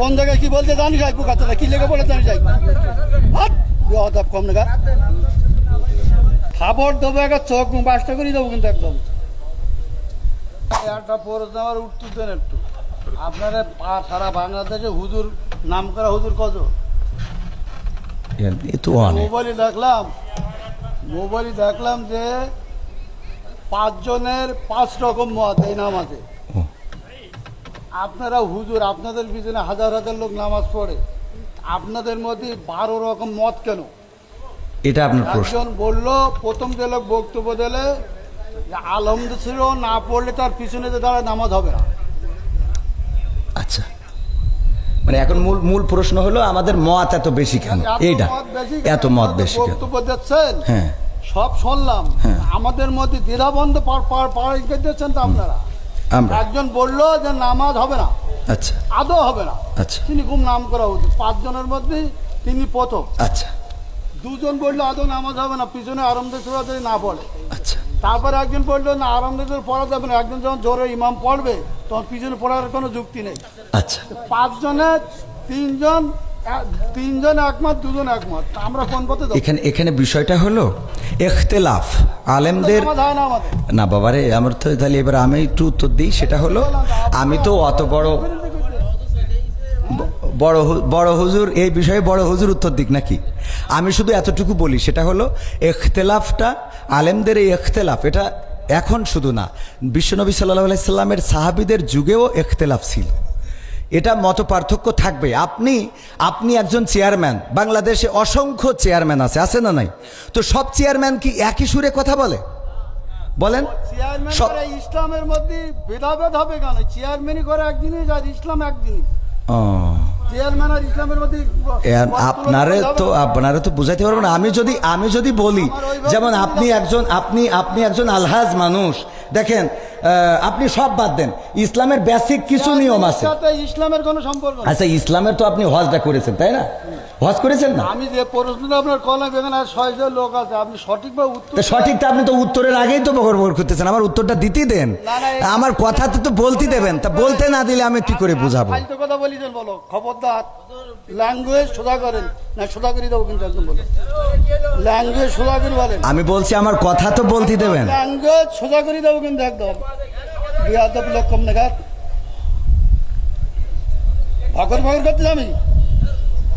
কোন জায়গায় কি বলতে জানি যাই পোকাতে কি লেগে বলে জানি যাই অদাব কম না খাবার দেবো একটা চোখ বাসটা করে দেবো কিন্তু একদম একটা প্রশ্ন আমার উত্তর দেন একটু আপনারা সারা বাংলাদেশে হুজুর নাম করা হুজুর কত মোবাইলে দেখলাম যে 5 জনের 5 রকম মত এই নামাজে। আপনারা হুজুর আপনাদের পিছনে হাজার হাজার লোক নামাজ পড়ে, আপনাদের মধ্যে 12 রকম মত কেন? এটা আপনার প্রশ্ন। একজন বললো, প্রথম যে লোক বক্তব্য দিলে আলহামদুলিল্লাহ না পড়লে তার পিছনে যে দাঁড়ায় নামাজ হবে না। আচ্ছা, মানে এখন মূল প্রশ্ন হলো আমাদের মত এত বেশি কেন? এইটা এত মত বেশি কেন? বক্তব্য দিচ্ছেন, হ্যাঁ সব শুনলাম, আমাদের মধ্যে দ্বিধাবন্ধ দিচ্ছেন তো আপনারা। একজন বললো যে নামাজ হবে না, আচ্ছা আদৌ হবে না, আচ্ছা তিনি খুব নাম করা হতো 5 জনের মধ্যে তিনি প্রথম। আচ্ছা, 2 জন বললো আদৌ নামাজ হবে না, পিছনে আরামদেশ্বর যদি না পড়ে। আচ্ছা, তারপরে একজন বললো না আরামদেশ্বর পড়া যাবে না, একজন যখন জোরে ইমাম পড়বে তখন পিছনে পড়ার কোনো যুক্তি নেই। আচ্ছা, 5 জনের 3 জন একমত, 2 জন একমত, আমরা কোন পথে যাব? এখানে বিষয়টা হলো ইখতিলাফ আলেমদের না বাবারে। আমার তো তাহলে এবার আমি একটু উত্তর দিই। সেটা হলো আমি তো অত বড় হুজুর এই বিষয়ে বড় হুজুর উত্তর দিক নাকি? আমি শুধু এতটুকু বলি, সেটা হলো ইখতিলাফটা আলেমদের এই ইখতিলাফ এটা এখন শুধু না, বিশ্বনবী সাল্লাল্লাহু আলাইহি সাল্লামের সাহাবীদের যুগেও ইখতিলাফ ছিল। এটা মত পার্থক্য থাকবে। আপনি একজন চেয়ারম্যান, বাংলাদেশে অসংখ্য চেয়ারম্যান আছে না নাই? তো সব চেয়ারম্যান কি একই সুরে কথা বলে? বলেন। ইসলামের মধ্যে ভেদাভেদ হবে কেন? চেয়ারম্যানই করে এক জিনিস আর ইসলাম এক জিনিস। চেয়ারম্যান আর ইসলামের মধ্যে আপনারা তো বুঝাইতে পারবেন না। আমি যদি বলি, যেমন আপনি একজন আলহাজ মানুষ, দেখেন আপনি সব বাদ দেন, ইসলামের বেসিক কিছু নিয়ম আছে। ইসলামের কোনো সম্পর্ক নেই। আচ্ছা, ইসলামের তো আপনি হজটা করেছেন তাই না? হজ করেছেন না? আমি যে প্রশ্নটা আপনার কলাম এখানে 6 জন লোক আছে, আপনি সঠিকভাবে উত্তর সঠিকটা আপনি তো উত্তরের আগেই তো বকর করতেছেন। আমার উত্তরটা দিতে দেন, আমার কথা তো বলতে দেবেন। তা বলতে না দিলে আমি কি করে বুঝাবো? ফালতু কথা বলিছেন, বলো খবরদার। ল্যাঙ্গুয়েজ সোজা করেন না, সোজা করে দেবো কিন্তু একদম বলো। ল্যাঙ্গুয়েজ সোজা করে বলেন। আমি বলছি আমার কথা তো বলতে দেবেন। ল্যাঙ্গুয়েজ সোজা করে দেবো কিন্তু একদম। বিয়াদব লোক কম নাগাদ ভগর করতে আমি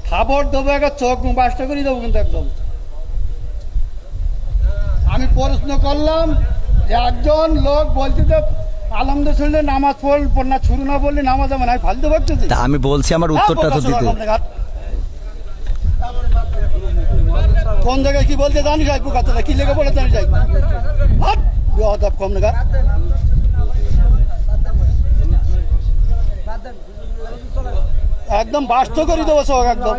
খাবার দেবো একটা চোখ বাসটা করে দেবো কিন্তু একদম। আমি প্রশ্ন করলাম যে একজন লোক বলতে যে আলহামদুলিল্লাহ নামাজ পড় না, শুরু না বললে নামাজ হবে না, ফালতু ভাবতেছি। আমি বলছি আমার উত্তরটা তো দিতে। কোন জায়গায় কি বলতে জানি যাই পোকাতে কি লেগে বলে জানি যাই অদাব কম নাগাদ একদম বাস্ত করে দেবো সব একদম।